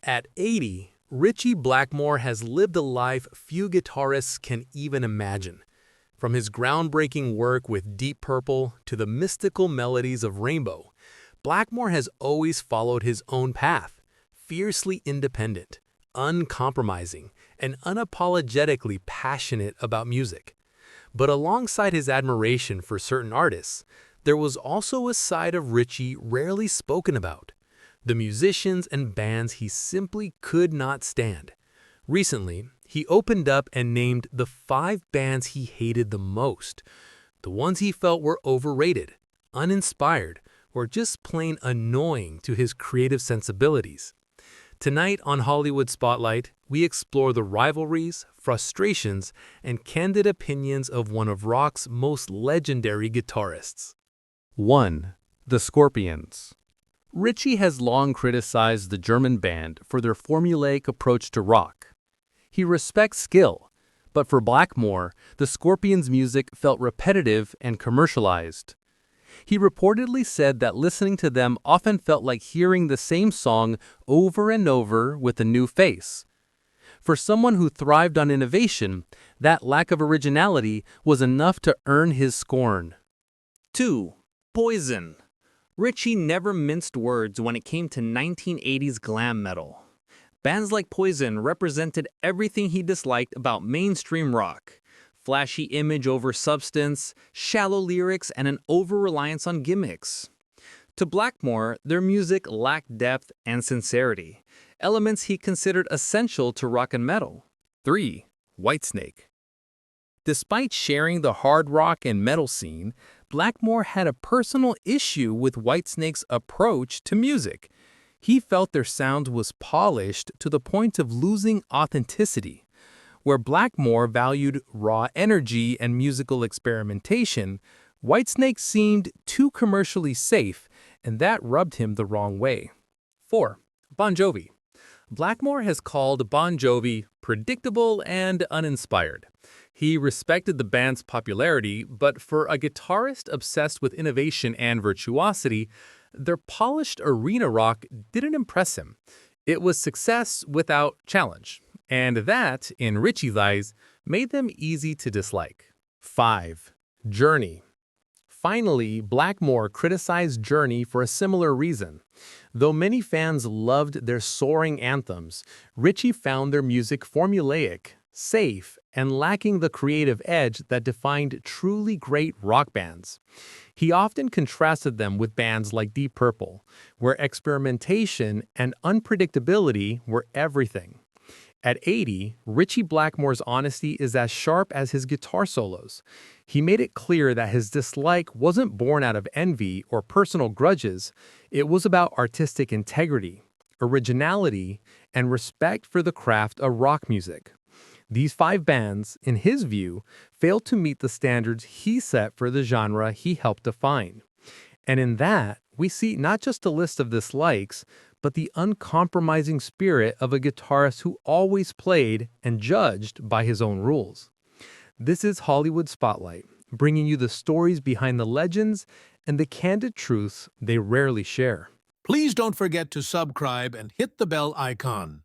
At 80, Ritchie Blackmore has lived a life few guitarists can even imagine. From his groundbreaking work with Deep Purple to the mystical melodies of Rainbow, Blackmore has always followed his own path, fiercely independent, uncompromising, and unapologetically passionate about music. But alongside his admiration for certain artists, there was also a side of Ritchie rarely spoken about: the musicians and bands he simply could not stand. Recently, he opened up and named the 5 bands he hated the most, the ones he felt were overrated, uninspired, or just plain annoying to his creative sensibilities. Tonight on Hollywood Spotlight, we explore the rivalries, frustrations, and candid opinions of one of rock's most legendary guitarists. 1. The Scorpions. Ritchie has long criticized the German band for their formulaic approach to rock. He respects skill, but for Blackmore, the Scorpions' music felt repetitive and commercialized. He reportedly said that listening to them often felt like hearing the same song over and over with a new face. For someone who thrived on innovation, that lack of originality was enough to earn his scorn. 2. Poison. Ritchie never minced words when it came to 1980s glam metal. Bands like Poison represented everything he disliked about mainstream rock: flashy image over substance, shallow lyrics, and an over-reliance on gimmicks. To Blackmore, their music lacked depth and sincerity, elements he considered essential to rock and metal. 3. Whitesnake. Despite sharing the hard rock and metal scene, Blackmore had a personal issue with Whitesnake's approach to music. He felt their sound was polished to the point of losing authenticity. Where Blackmore valued raw energy and musical experimentation, Whitesnake seemed too commercially safe, and that rubbed him the wrong way. 4. Bon Jovi. Blackmore has called Bon Jovi predictable and uninspired. He respected the band's popularity, but for a guitarist obsessed with innovation and virtuosity, their polished arena rock didn't impress him. It was success without challenge, and that, in Ritchie's eyes, made them easy to dislike. 5. Journey. Finally, Blackmore criticized Journey for a similar reason. Though many fans loved their soaring anthems, Ritchie found their music formulaic, safe, and lacking the creative edge that defined truly great rock bands. He often contrasted them with bands like Deep Purple, where experimentation and unpredictability were everything. At 80, Ritchie Blackmore's honesty is as sharp as his guitar solos. He made it clear that his dislike wasn't born out of envy or personal grudges. It was about artistic integrity, originality, and respect for the craft of rock music. These 5 bands, in his view, failed to meet the standards he set for the genre he helped define. And in that, we see not just a list of dislikes, but the uncompromising spirit of a guitarist who always played and judged by his own rules. This is Hollywood Spotlight, bringing you the stories behind the legends and the candid truths they rarely share. Please don't forget to subscribe and hit the bell icon.